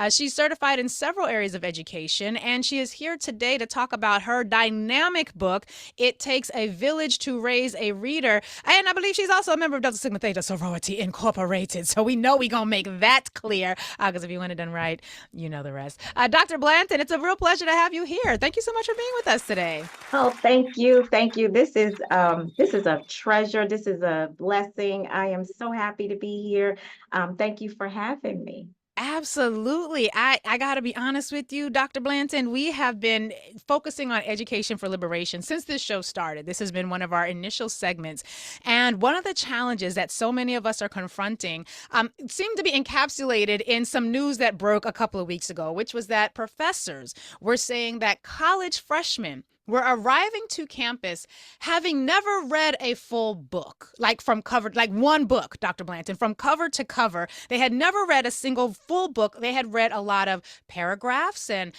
She's certified in several areas of education, and she is here today to talk about her dynamic book, It Takes a Village to Raise a Reader. And I believe she's also a member of Delta Sigma Theta Sorority Incorporated. So we know we're going to make that clear, because if you want it done right, you know the rest. Dr. Blanton, it's a real pleasure to have you here. Thank you so much for being with us today. Oh, thank you. Thank you. This is a treasure. This is a blessing. I am so happy to be here. Thank you for having me. Absolutely. I got to be honest with you, Dr. Blanton. We have been focusing on education for liberation since this show started. This has been one of our initial segments. And one of the challenges that so many of us are confronting seemed to be encapsulated in some news that broke a couple of weeks ago, which was that professors were saying that college freshmen were arriving to campus having never read a full book, like from cover, like one book, Dr. Blanton, from cover to cover. They had never read a single full book. They had read a lot of paragraphs and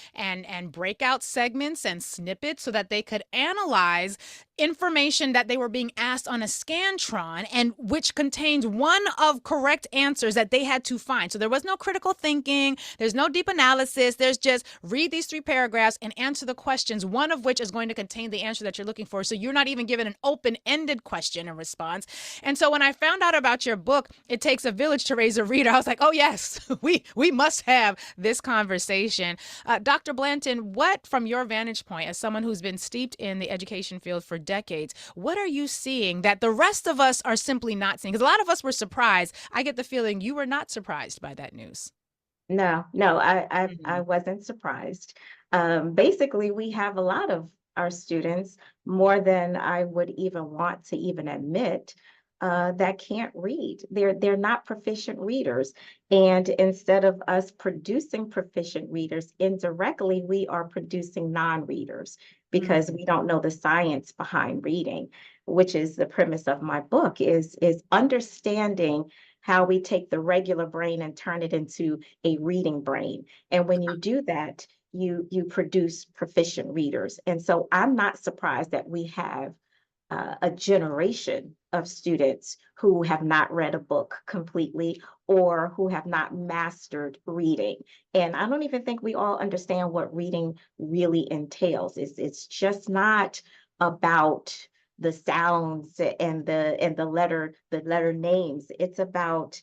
breakout segments and snippets so that they could analyze information that they were being asked on a Scantron, and which contains one of correct answers that they had to find. So there was no critical thinking. There's no deep analysis. There's just read these 3 paragraphs and answer the questions, one of which is going to contain the answer that you're looking for. So you're not even given an open-ended question and response. And so when I found out about your book, It Takes a Village to Raise a Reader, I was like, oh yes, we must have this conversation. Dr. Blanton, what, from your vantage point as someone who's been steeped in the education field for decades, what are you seeing that the rest of us are simply not seeing? Because a lot of us were surprised. I get the feeling you were not surprised by that news. No, I Mhm. wasn't surprised. Basically, we have a lot of our students, more than I would even want to even admit, that can't read. They're not proficient readers. And instead of us producing proficient readers, indirectly, we are producing non-readers because Mm. we don't know the science behind reading, which is the premise of my book, is understanding how we take the regular brain and turn it into a reading brain. And when you do that, you produce proficient readers. And so I'm not surprised that we have a generation of students who have not read a book completely or who have not mastered reading. And I don't even think we all understand what reading really entails. It's just not about the sounds and the letter names. It's about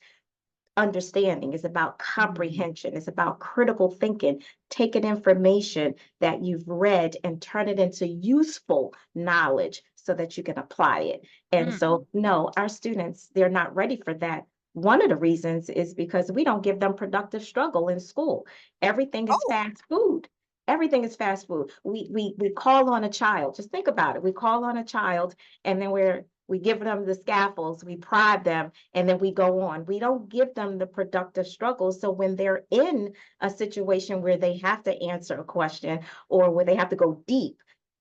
understanding, it's about Mm. comprehension, it's about critical thinking, taking information that you've read and turn it into useful knowledge so that you can apply it. And Mm. so, no, our students, they're not ready for that. One of the reasons is because we don't give them productive struggle in school. Everything is Oh, fast food. Everything is fast food. We call on a child. Just think about it. We call on a child and then we give them the scaffolds, we prod them, and then we go on. We don't give them the productive struggle. So when they're in a situation where they have to answer a question or where they have to go deep,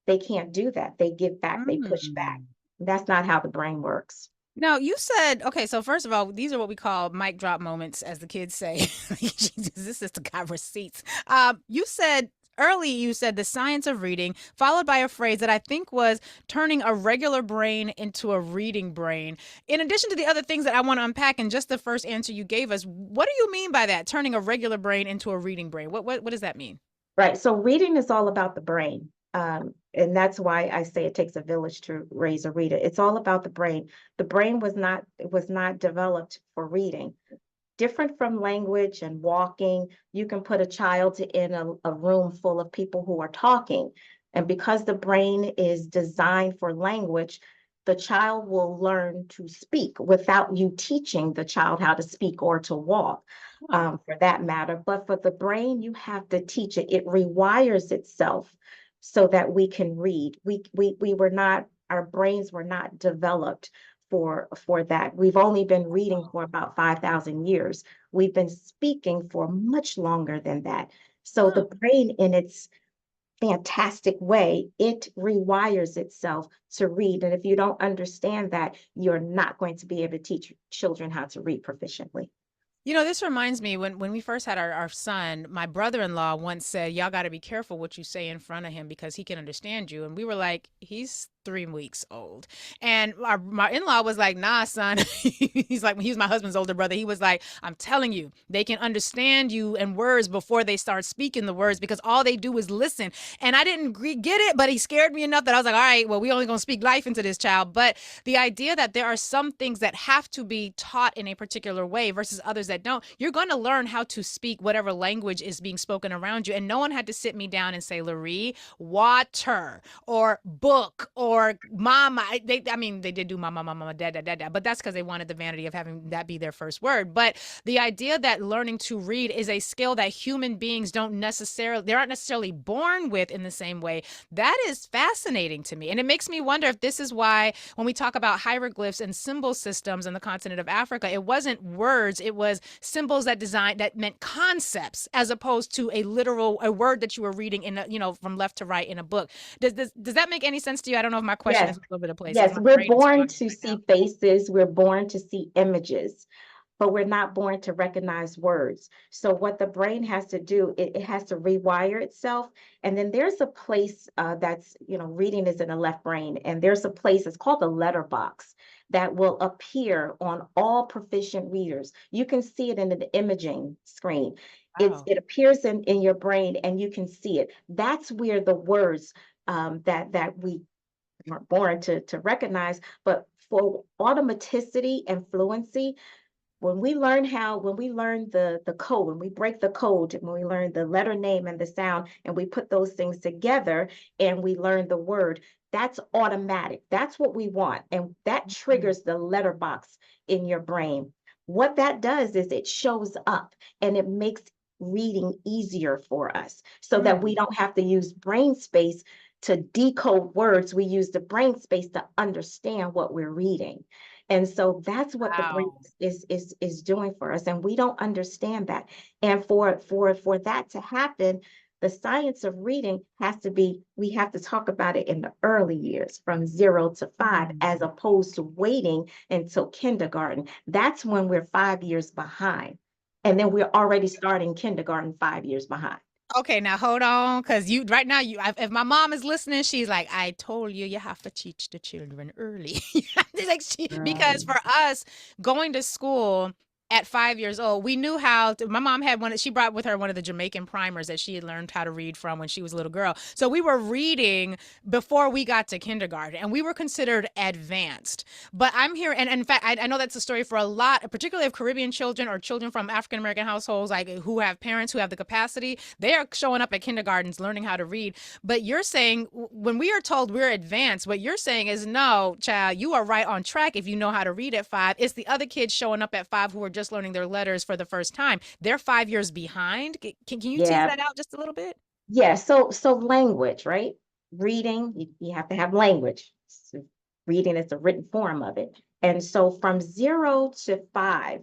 they can't do that. They give back, they push back. mm. That's not how the brain works. Now, you said, okay, so first of all, these are what we call mic drop moments, as the kids say. This is the got receipts. You said early, you said the science of reading, followed by a phrase that I think was turning a regular brain into a reading brain. In addition to the other things that I want to unpack in just the first answer you gave us, what do you mean by that, turning a regular brain into a reading brain? What does that mean? Right. So reading is all about the brain. And that's why I say it takes a village to raise a reader. It's all about the brain. The brain was not developed for reading. Different from language and walking, you can put a child in a room full of people who are talking. And because the brain is designed for language, the child will learn to speak without you teaching the child how to speak or to walk, Huh. for that matter. But for the brain, you have to teach it. It rewires itself so that we can read. We were not, our brains were not developed for that. We've only been reading for about 5,000 years. We've been speaking for much longer than that. So the Huh. brain, in its fantastic way, it rewires itself to read. And if you don't understand that, you're not going to be able to teach children how to read proficiently. You know, this reminds me when we first had our son, my brother-in-law once said, y'all got to be careful what you say in front of him because he can understand you. And we were like, he's 3 weeks old. And my in-law was like, nah, son. He's like, he was my husband's older brother. He was like, I'm telling you, they can understand you and words before they start speaking the words because all they do is listen. And I didn't get it, but he scared me enough that I was like, all right, well, we only going to speak life into this child. But the idea that there are some things that have to be taught in a particular way versus others that don't, you're going to learn how to speak whatever language is being spoken around you. And no one had to sit me down and say, Lurie, water or book or mama. I mean, they did do mama, mama, dad, dad, dad, dad, but that's because they wanted the vanity of having that be their first word. But the idea that learning to read is a skill that human beings they aren't necessarily born with in the same way, that is fascinating to me. And it makes me wonder if this is why when we talk about hieroglyphs and symbol systems in the continent of Africa, it wasn't words, it was symbols that meant concepts as opposed to a word that you were reading in from left to right in a book. Does that make any sense to you? I don't know if my question Yes, is all over the place because yes, my we're brain is born bugging to right now. see faces, we're born to see images, but we're not born to recognize words. So what the brain has to do, it has to rewire itself. And then there's a place that's, reading is in the left brain, and there's a place, it's called the letterbox, that will appear on all proficient readers. You can see it in the imaging screen. Oh. It appears in your brain and you can see it. That's where the words that we weren't born to recognize, but for automaticity and fluency, when we learn the code, when we break the code, when we learn the letter name and the sound, and we put those things together and we learn the word, that's automatic. That's what we want. And that Mm. triggers the letterbox in your brain. What that does is it shows up and it makes reading easier for us so that we Mm. don't have to use brain space to decode words. We use the brain space to understand what we're reading. And so that's what the brain Wow. is doing for us, and we don't understand that. And for that to happen, the science of reading we have to talk about it in the early years, from 0 to 5, as Mm. opposed to waiting until kindergarten. That's when we're 5 years behind. And then we're already starting kindergarten 5 years behind. Okay, now hold on, because you right now if my mom is listening, she's like, I told you you have to teach the children early. Because Right. for us going to school at 5 years old, we knew my mom had she brought with her one of the Jamaican primers that she had learned how to read from when she was a little girl. So we were reading before we got to kindergarten and we were considered advanced. But I'm here, and in fact, I know that's a story for a lot, particularly of Caribbean children or children from African American households, like who have parents who have the capacity. They are showing up at kindergartens learning how to read. But you're saying when we are told we're advanced, what you're saying is no, child, you are right on track if you know how to read at 5. It's the other kids showing up at 5 who are just learning their letters for the first time. They're 5 years behind. Can you tease Yeah. that out just a little bit? Yeah. So language, right? Reading, you have to have language. So reading is a written form of it. And so from 0 to 5,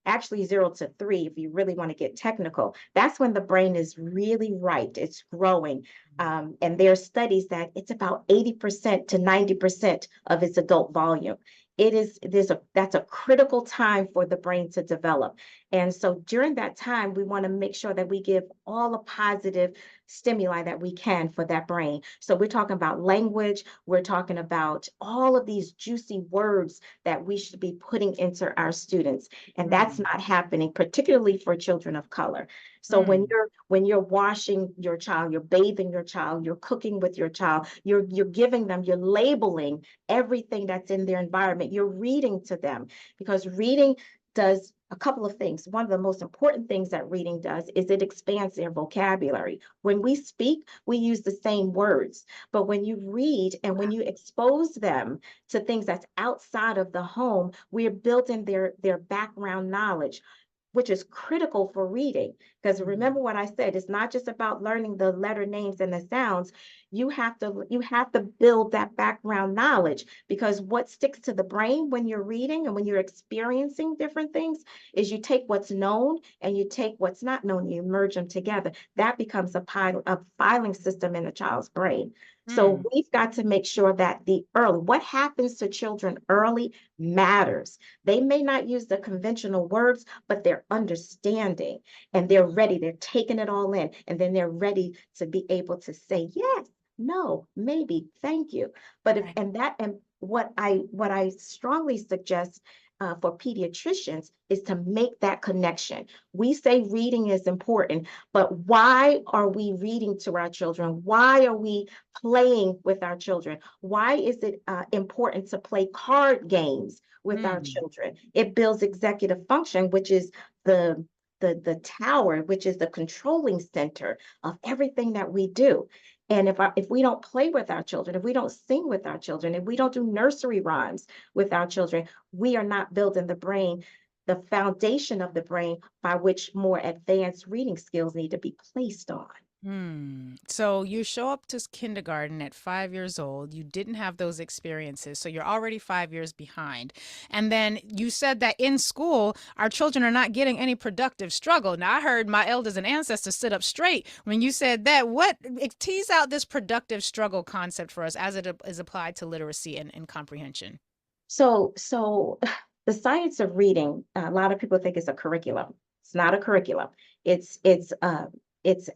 actually 0 to 3, if you really want to get technical, that's when the brain is really right. It's growing. And there are studies that it's about 80% to 90% of its adult volume. That's a critical time for the brain to develop. And so during that time, we want to make sure that we give all the positive stimuli that we can for that brain. So we're talking about language, we're talking about all of these juicy words that we should be putting into our students. And that's Mm. not happening, particularly for children of color. So Mm. when you're washing your child, you're bathing your child, you're cooking with your child, you're giving them, you're labeling everything that's in their environment. You're reading to them, because reading does a couple of things. One of the most important things that reading does is it expands their vocabulary. When we speak, we use the same words, but when you read and when you expose them to things that's outside of the home, we're building their background knowledge, which is critical for reading. Because Mm. remember what I said, it's not just about learning the letter names and the sounds. You have to build that background knowledge, because what sticks to the brain when you're reading and when you're experiencing different things is you take what's known and you take what's not known, you merge them together. That becomes a filing system in a child's brain. So Mm. we've got to make sure that what happens to children early matters. They may not use the conventional words, but they're understanding and they're ready. They're taking it all in, and then they're ready to be able to say, yes, No, maybe, thank you. But if, Right. and what I strongly suggest for pediatricians is to make that connection. We say reading is important, but why are we reading to our children? Why are we playing with our children? Why is it important to play card games with our Mm. children? It builds executive function, which is the the tower, which is the controlling center of everything that we do. And if we don't play with our children, if we don't sing with our children, if we don't do nursery rhymes with our children, we are not building the brain, the foundation of the brain by which more advanced reading skills need to be placed on. So you show up to kindergarten at 5 years old. You didn't have those experiences, so you're already 5 years behind. And then you said that in school, our children are not getting any productive struggle. Now, I heard my elders and ancestors sit up straight when you said that. Tease out this productive struggle concept for us as it is applied to literacy and comprehension. So the science of reading, a lot of people think it's a curriculum. It's not a curriculum. It's it's uh it's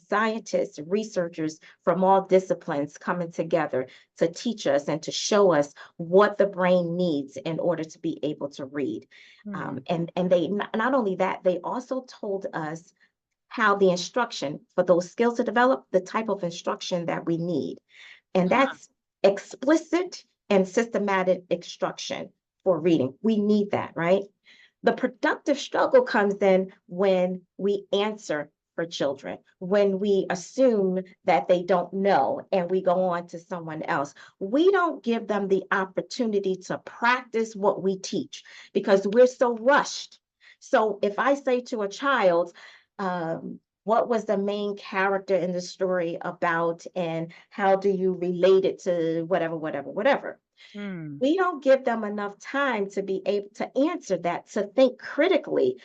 scientists, researchers from all disciplines coming together to teach us and to show us what the brain needs in order to be able to read. Hmm. And they not only that, they also told us how the instruction for those skills to develop, the type of instruction that we need. And Huh. that's explicit and systematic instruction for reading. We need that, right? The productive struggle comes in when we answer for children, when we assume that they don't know and we go on to someone else. We don't give them the opportunity to practice what we teach because we're so rushed. So if I say to a child, what was the main character in the story about, and how do you relate it to whatever, whatever, whatever? Hmm. We don't give them enough time to be able to answer that, to think critically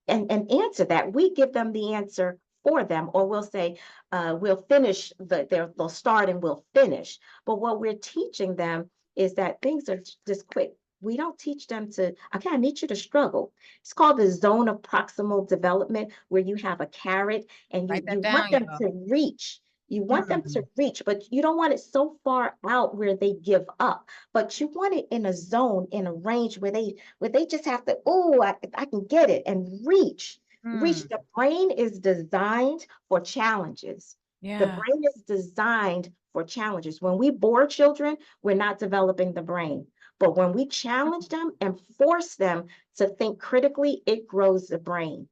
and answer that. We give them the answer for them, or we'll say, we'll finish they'll start and we'll finish. But what we're teaching them is that things are just quick. We don't teach them to, okay, I need you to struggle. It's called the zone of proximal development, where you have a carrot and Write you that want down, them y'all. to reach. You want them to Hmm. reach, but you don't want it so far out where they give up. But you want it in a zone, in a range where they just have to, oh, I can get it and reach. Reach. Hmm. The brain is designed for challenges. The Yeah. brain is designed for challenges. When we bore children, we're not developing the brain. But when we challenge them and force them to think critically, it grows the brain.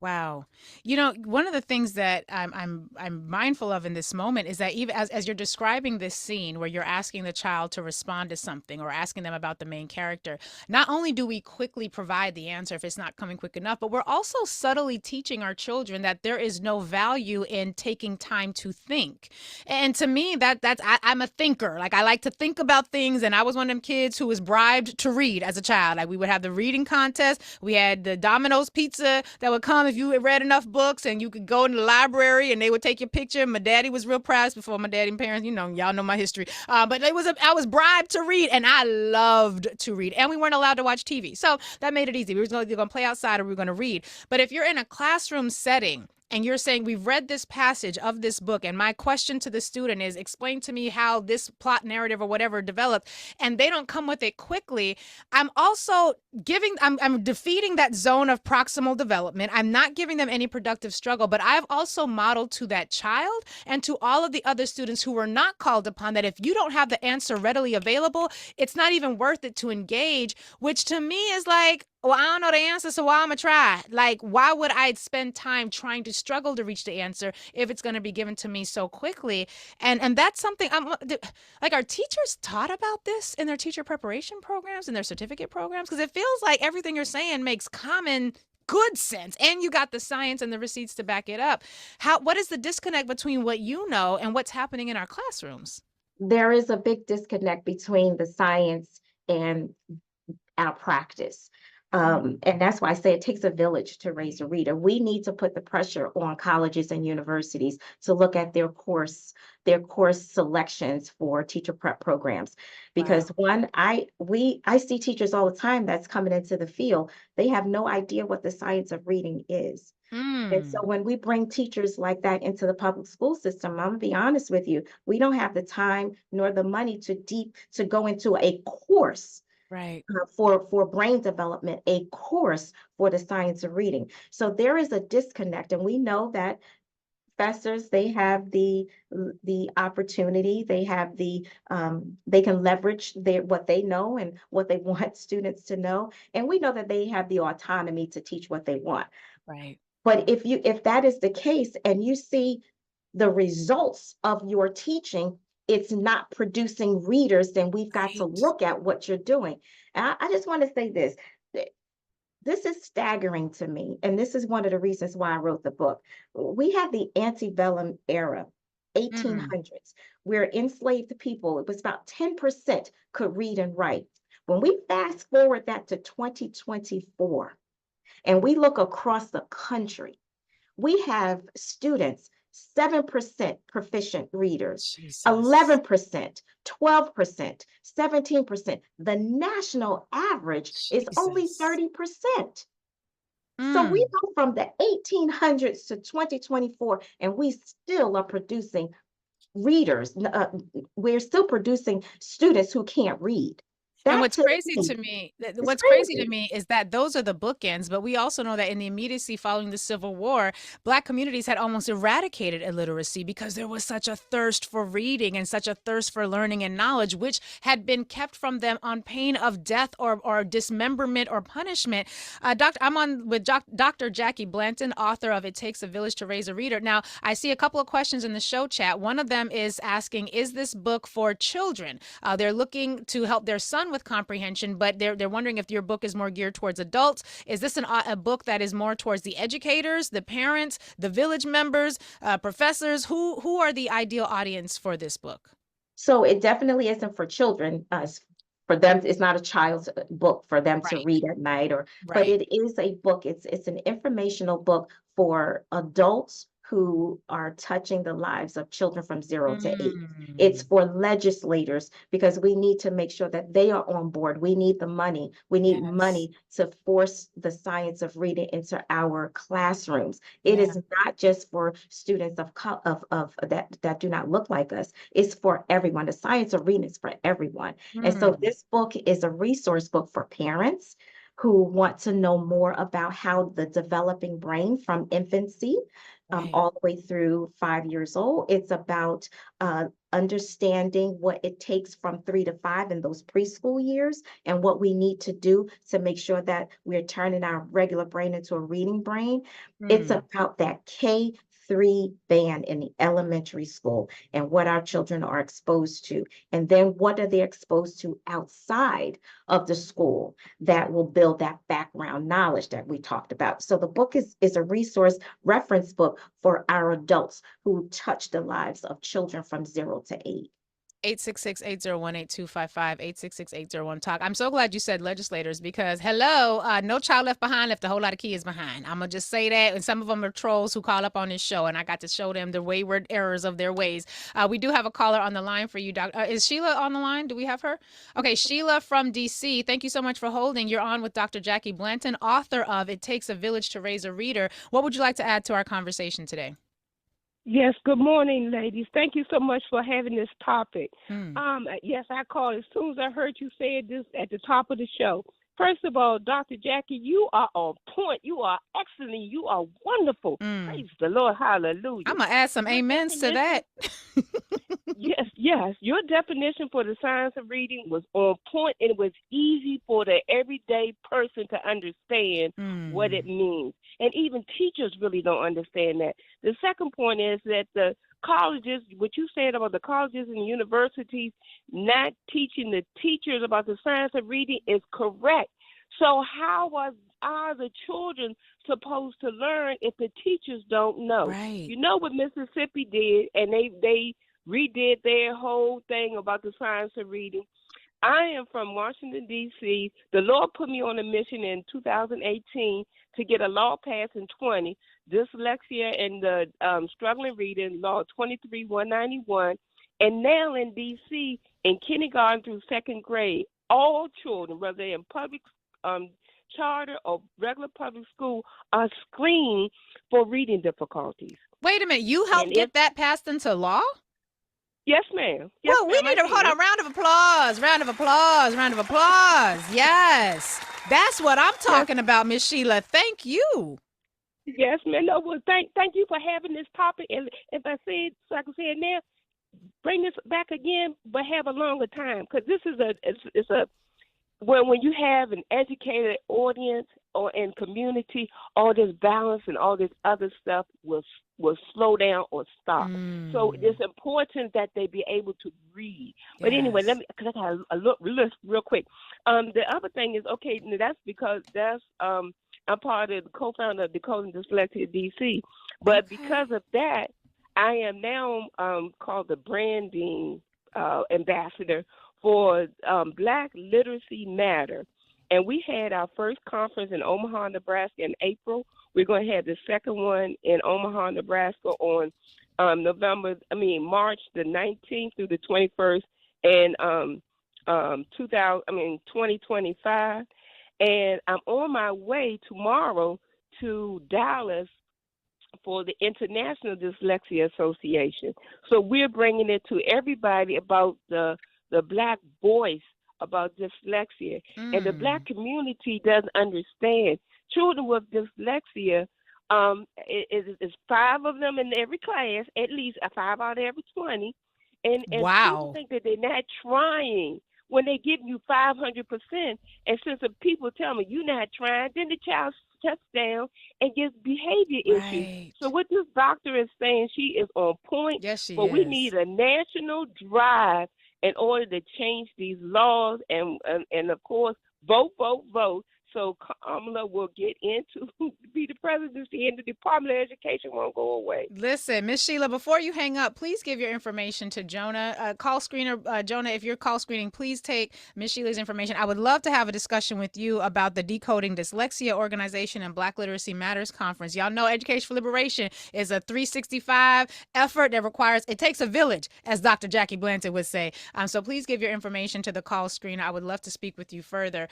Wow. One of the things that I'm mindful of in this moment is that even as you're describing this scene where you're asking the child to respond to something or asking them about the main character, not only do we quickly provide the answer if it's not coming quick enough, but we're also subtly teaching our children that there is no value in taking time to think. And to me, I'm a thinker. Like, I like to think about things, and I was one of them kids who was bribed to read as a child. Like, we would have the reading contest. We had the Domino's pizza that would come if you had read enough books, and you could go in the library and they would take your picture. My daddy was real proud before my daddy and parents, y'all know my history. But I was bribed to read, and I loved to read. And we weren't allowed to watch TV. So that made it easy. We were either going to play outside or we were going to read. But if you're in a classroom setting, and you're saying we've read this passage of this book, and my question to the student is, explain to me how this plot narrative or whatever developed, and they don't come with it quickly, I'm also I'm defeating that zone of proximal development. I'm not giving them any productive struggle, but I've also modeled to that child and to all of the other students who were not called upon that if you don't have the answer readily available, it's not even worth it to engage, which to me is like, well, I don't know the answer, so why am I try? Like, why would I spend time trying to struggle to reach the answer if it's going to be given to me so quickly? And that's something like, are teachers taught about this in their teacher preparation programs and their certificate programs? Because it feels like everything you're saying makes common good sense, and you got the science and the receipts to back it up. What is the disconnect between what you know and what's happening in our classrooms? There is a big disconnect between the science and our practice. And that's why I say it takes a village to raise a reader. We need to put the pressure on colleges and universities to look at their course selections for teacher prep programs. Because Wow. one, I see teachers all the time that's coming into the field. They have no idea what the science of reading is. And so Mm. when we bring teachers like that into the public school system, I'm gonna be honest with you, we don't have the time nor the money to go into a course Right. for brain development, a course for the science of reading. So there is a disconnect, and we know that professors, they have the opportunity, they have they can leverage what they know and what they want students to know, and we know that they have the autonomy to teach what they want. Right. But if that is the case and you see the results of your teaching, it's not producing readers, then we've got to Right. look at what you're doing. And I just want to say this. This is staggering to me, and this is one of the reasons why I wrote the book. We have the antebellum era, Mm. 1800s, where enslaved people, it was about 10% could read and write. When we fast forward that to 2024, and we look across the country, we have students, 7% proficient readers, Jesus. 11%, 12%, 17%. The national average is only Jesus. 30%. So we Mm. go from the 1800s to 2024, and we still are producing readers. We're still producing students who can't read. And That what's to crazy me to me, is what's crazy to crazy. me is that those are the bookends, but we also know that in the immediacy following the Civil War, Black communities had almost eradicated illiteracy because there was such a thirst for reading and such a thirst for learning and knowledge, which had been kept from them on pain of death or dismemberment or punishment. I'm on with Dr. Jackie Blanton, author of It Takes a Village to Raise a Reader. Now, I see a couple of questions in the show chat. One of them is asking, is this book for children? They're looking to help their son with comprehension, but they're wondering if your book is more geared towards adults. Is this a book that is more towards the educators, the parents, the village members, professors? Who are the ideal audience for this book? So it definitely isn't for children. For them, it's not a child's book for them to Right, read at night, but right. it is a book. It's an informational book for adults who are touching the lives of children from 0 to 8. It's Mm, for legislators because we need to make sure that they are on board. We need the money. We need yes. money to force the science of reading into our classrooms. It Yeah. is not just for students of that do not look like us. It's for everyone. The science of reading is for everyone. And so Mm, this book is a resource book for parents who want to know more about how the developing brain from infancy right. all the way through 5 years old. It's about understanding what it takes from 3 to 5 in those preschool years and what we need to do to make sure that we're turning our regular brain into a reading brain. It's Mm, about that K3 band in the elementary school and what our children are exposed to. And then what are they exposed to outside of the school that will build that background knowledge that we talked about. So the book is a resource reference book for our adults who touch the lives of children from 0 to 8. 866-801-8255, 866-801 talk. I'm so glad you said legislators because hello, no child left behind left a whole lot of kids behind. I'm gonna just say that, and some of them are trolls who call up on this show, and I got to show them the wayward errors of their ways. We do have a caller on the line for you, Doc. Is Sheila on the line? Do we have her? Okay, Sheila from DC. Thank you so much for holding. You're on with Dr. Jackie Blanton, author of It Takes a Village to Raise a Reader. What would you like to add to our conversation today? Yes, good morning, ladies. Thank you so much for having this topic. Hmm. Yes, I called as soon as I heard you say this at the top of the show. First of all, Dr. Jackie, you are on point. You are excellent. You are wonderful. Hmm. Praise the Lord. Hallelujah. I'm gonna add some Your amens to definition, that. yes, yes. Your definition for the science of reading was on point and it was easy for the everyday person to understand what it Hmm. means. And even teachers really don't understand that. The second point is that the colleges, what you said about the colleges and universities not teaching the teachers about the science of reading is correct. So are the children supposed to learn if the teachers don't know? Right. You know what Mississippi did, and they redid their whole thing about the science of reading. I am from Washington, D.C. The Lord put me on a mission in 2018 to get a law passed in 20, dyslexia and the struggling reading, law 23191. And now in D.C., in kindergarten through second grade, all children, whether they're in public charter or regular public school, are screened for reading difficulties. Wait a minute, you helped get that passed into law? Yes, ma'am. Yes, well, we ma'am, need to hold on. Round of applause. Round of applause. Round of applause. Yes. That's what I'm talking about, Miss Sheila. Thank you. Yes, ma'am. No, well, thank you for having this topic. And if I said, so I can say it now, bring this back again, but have a longer time. Because this is when you have an educated audience or in community, all this balance and all this other stuff will slow down or stop. So it's important that they be able to read. But anyway, because I got a look list real quick. The other thing is, okay, that's because I'm part of the co-founder of Decoding Dyslexia DC. But because of that, I am now called the branding ambassador for Black Literacy Matter. And we had our first conference in Omaha, Nebraska in April. We're going to have the second one in Omaha, Nebraska on March the 19th through the 21st in 2025. And I'm on my way tomorrow to Dallas for the International Dyslexia Association. So we're bringing it to everybody about the Black voice about dyslexia. And the Black community doesn't understand. Children with dyslexia, is 5 of them in every class, at least 5 out of every 20. And people think that they're not trying when they give you 500%. And since the people tell me you're not trying, then the child shuts down and gets behavior issues. So what this doctor is saying, she is on point. Yes, she but is. we need a national drive in order to change these laws and of course, vote. So Kamala will get into be the presidency, and the Department of Education won't go away. Listen, Miss Sheila, before you hang up, please give your information to Jonah. Call screener, Jonah, if you're call screening, please take Miss Sheila's information. I would love to have a discussion with you about the Decoding Dyslexia Organization and Black Literacy Matters Conference. Y'all know Education for Liberation is a 365 effort that it takes a village, as Dr. Jackie Blanton would say. So please give your information to the call screener. I would love to speak with you further.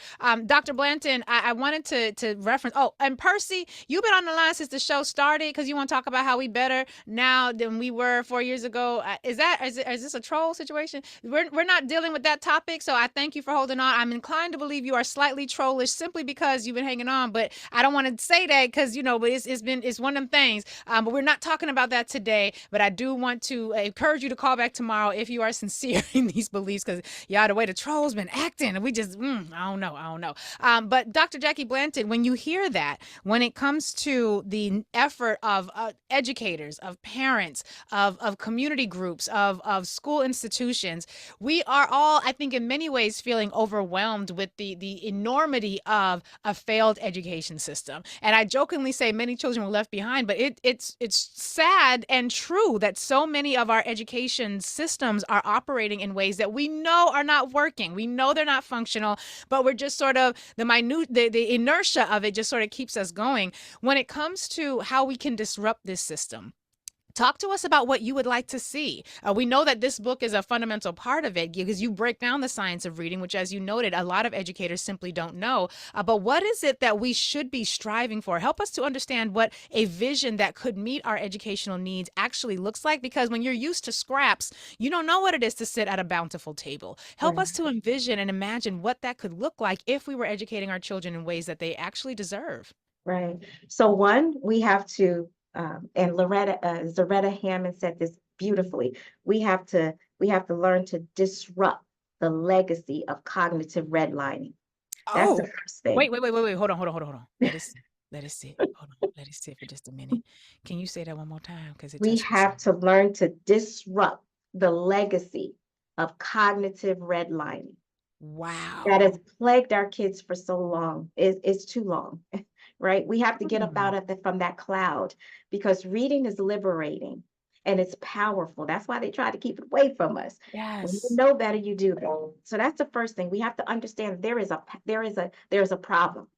Dr. Blanton, I wanted to reference, and Percy, you've been on the line since the show started because you want to talk about how we better now than we were 4 years ago. Is this a troll situation? We're not dealing with that topic, so I thank you for holding on. I'm inclined to believe you are slightly trollish simply because you've been hanging on, but I don't want to say that because, but it's one of them things. But we're not talking about that today, but I do want to encourage you to call back tomorrow if you are sincere in these beliefs, because the way the troll's been acting, and we just, I don't know. But Dr. Jackie Blanton, when you hear that, when it comes to the effort of educators, of parents, of community groups, of school institutions, we are all, I think, in many ways feeling overwhelmed with the enormity of a failed education system. And I jokingly say many children were left behind, but it's sad and true that so many of our education systems are operating in ways that we know are not working. We know they're not functional, but we're just sort of the inertia of it just sort of keeps us going. When it comes to how we can disrupt this system, talk to us about what you would like to see. We know that this book is a fundamental part of it because you break down the science of reading, which, as you noted, a lot of educators simply don't know. But what is it that we should be striving for? Help us to understand what a vision that could meet our educational needs actually looks like, because when you're used to scraps, you don't know what it is to sit at a bountiful table. Help us to envision and imagine what that could look like if we were educating our children in ways that they actually deserve. Right. So one, we have to and Zaretta Hammond said this beautifully. We have to learn to disrupt the legacy of cognitive redlining. That's the first thing. Wait. Hold on. Let us sit. Hold on. Let us sit for just a minute. Can you say that one more time? Because we have to learn to disrupt the legacy of cognitive redlining. Wow. That has plagued our kids for so long. It's too long. Right? We have to get up out of from that cloud, because reading is liberating. and it's powerful. That's why they try to keep it away from us. When you Yes. know better, you do better. So that's the first thing. We have to understand there is a problem.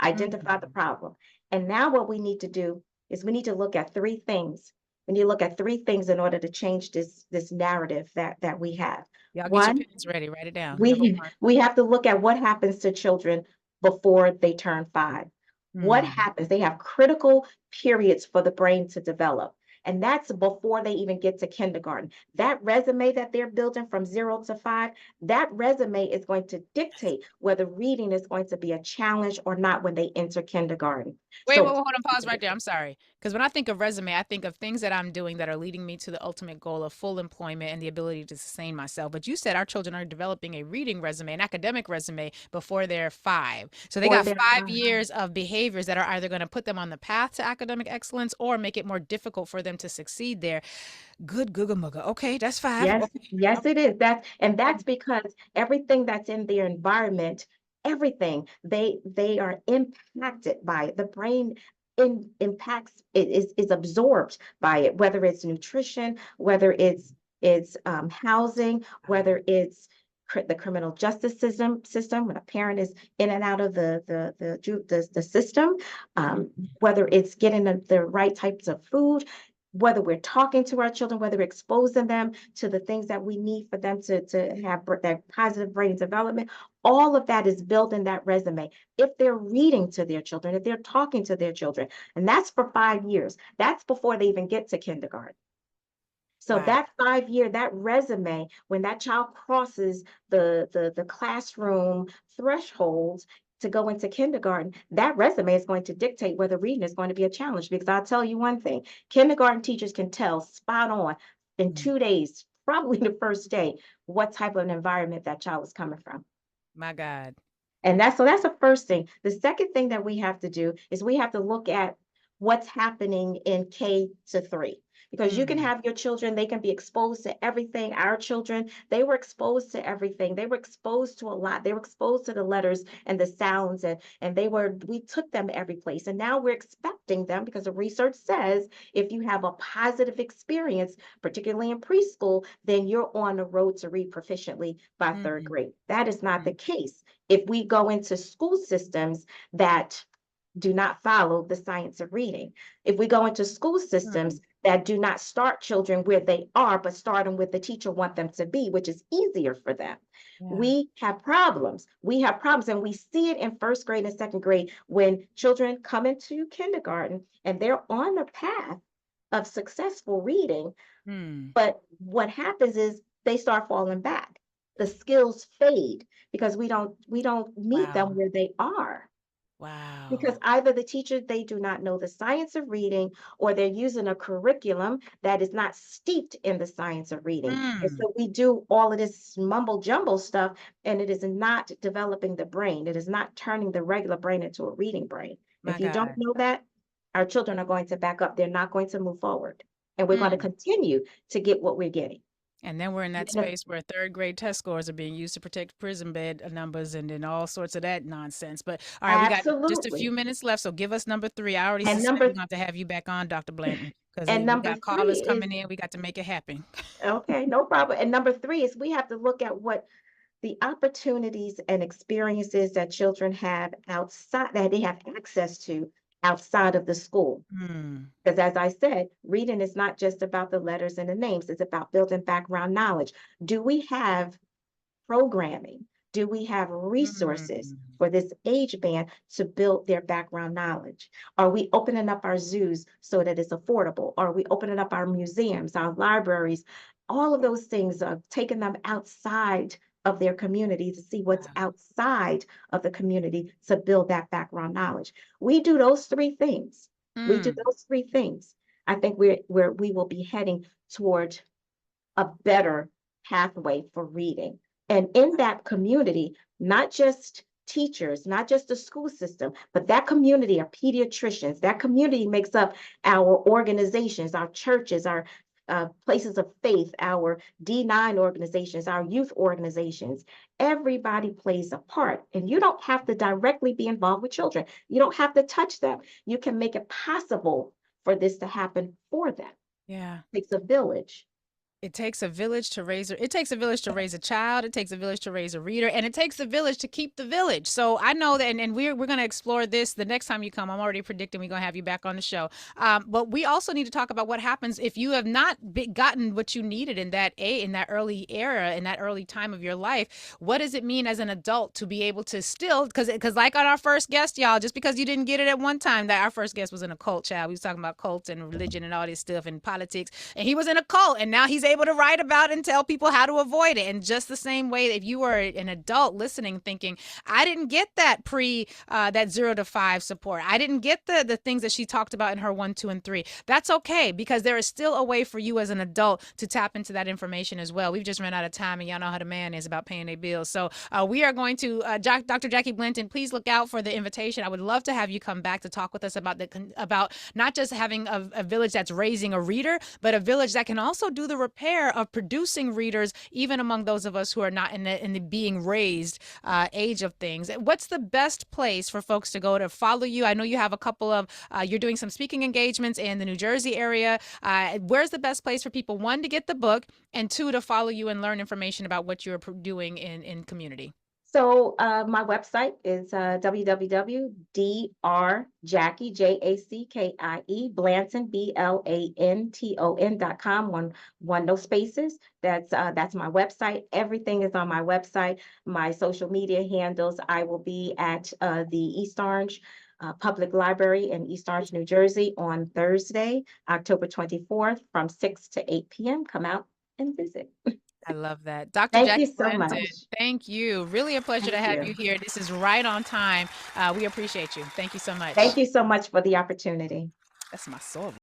Identify the problem. And now what we need to do is we need to look at three things. We need to look at three things in order to change this narrative that we have. Y'all get your One, pens ready. Write it down. Number we one. we have to look at what happens to children before they turn 5. What Hmm. happens? They have critical periods for the brain to develop. And that's before they even get to kindergarten. That resume that they're building from 0 to 5, that resume is going to dictate whether reading is going to be a challenge or not when they enter kindergarten. Wait, So, hold on, pause right there. I'm sorry. Because when I think of resume, I think of things that I'm doing that are leading me to the ultimate goal of full employment and the ability to sustain myself. But you said our children are developing a reading resume, an academic resume before they're 5. So they or got they're 5 years of behaviors that are either going to put them on the path to academic excellence or make it more difficult for them to succeed there. Good Google Mugga. Okay, that's 5. Yes, Okay. yes, it is. That's Okay. because everything that's in their environment, everything they are impacted by it. The brain impacts it is absorbed by it, whether it's nutrition, whether it's housing, whether it's the criminal justice system when a parent is in and out of the system, whether it's getting the right types of food, whether we're talking to our children, whether we're exposing them to the things that we need for them to have that positive brain development, all of that is built in that resume. If they're reading to their children, if they're talking to their children, and that's for 5 years, that's before they even get to kindergarten. So Wow. that 5 year, that resume, when that child crosses the classroom threshold to go into kindergarten, that resume is going to dictate whether reading is going to be a challenge. Because I'll tell you one thing, kindergarten teachers can tell spot on in Mm, 2 days, probably the first day, what type of an environment that child is coming from. my God. And that's the first thing. The second thing that we have to do is we have to look at what's happening in K-3. Because you can Mm, have your children, they can be exposed to everything. Our children, they were exposed to everything. They were exposed to a lot. They were exposed to the letters and the sounds, and we took them every place. And now we're expecting them, because the research says if you have a positive experience, particularly in preschool, then you're on the road to read proficiently by third mm, grade. That is not the mm, case if we go into school systems that do not follow the science of reading. If we go into school mm. systems that do not start children where they are, but start them where the teacher want them to be, which is easier for them. Yeah. We have problems. We have problems, and we see it in first grade and second grade when children come into kindergarten and they're on the path of successful reading. Mm. But what happens is they start falling back. The skills fade because we don't meet them Wow. where they are. Because Wow. either the teacher, they do not know the science of reading, or they're using a curriculum that is not steeped in the science of reading. And Mm. so we do all of this mumble jumble stuff, and it is not developing the brain. It is not turning the regular brain into a reading brain. My If you don't God. know that, our children are going to back up. They're not going to move forward. And we're going to Mm. continue to get what we're getting. And then we're in that space where third grade test scores are being used to protect prison bed numbers and then all sorts of that nonsense. But all right, we got just a few Absolutely. minutes left. So give us number 3. I already And suspect we're number going to have you back on, Dr. Blanton, because and we number got three callers is coming in. We got to make it happen. okay, no problem. And number three is we have to look at what the opportunities and experiences that children have outside, that they have access to outside of the school. Mm. Because as I said, reading is not just about the letters and the names, it's about building background knowledge. Do we have programming? Do we have resources Mm. for this age band to build their background knowledge? Are we opening up our zoos so that it's affordable? Are we opening up our museums, our libraries? All of those things are taking them outside of their community to see what's Wow. outside of the community to build that background knowledge. We do those three things. We do Mm. those three things. I think we will be heading toward a better pathway for reading. And in that community, not just teachers, not just the school system, but that community are pediatricians. That community makes up our organizations, our churches, our places of faith, our D9 organizations, our youth organizations. Everybody plays a part. And you don't have to directly be involved with children. You don't have to touch them. You can make it possible for this to happen for them. Yeah. It takes a village. It takes a village to raise it takes a village to raise a child. It takes a village to raise a reader, and it takes a village to keep the village. So I know that, and we're going to explore this the next time you come. I'm already predicting we're going to have you back on the show. But we also need to talk about what happens if you have not gotten what you needed in that early era, in that early time of your life. What does it mean as an adult to be able to still, because like on our first guest, y'all, just because you didn't get it at one time, that our first guest was in a cult, child. We was talking about cults and religion and all this stuff and politics, and he was in a cult, and now he's able to write about and tell people how to avoid it. And just the same way, if you were an adult listening, thinking, I didn't get that that 0 to 5 support, I didn't get the things that she talked about in her 1, 2, and 3. That's okay, because there is still a way for you as an adult to tap into that information as well. We've just run out of time, and y'all know how the man is about paying their bills. So we are going to, Dr. Jackie Blanton, please look out for the invitation. I would love to have you come back to talk with us about not just having a village that's raising a reader, but a village that can also do the repair of producing readers, even among those of us who are not in the being raised age of things. What's the best place for folks to go to follow you? I know you have a couple of, you're doing some speaking engagements in the New Jersey area. Where's the best place for people, one, to get the book, and two, to follow you and learn information about what you're doing in community? So my website is www.drjackie, Jackie, Blanton, Blanton.com. One no spaces. That's my website. Everything is on my website. My social media handles. I will be at the East Orange Public Library in East Orange, New Jersey on Thursday, October 24th from 6 to 8 p.m. Come out and visit. I love that. Dr. Thank Jackie you so Blanton, much. thank you. Really a pleasure to have you here. This is right on time. We appreciate you. Thank you so much. Thank you so much for the opportunity. That's my soul.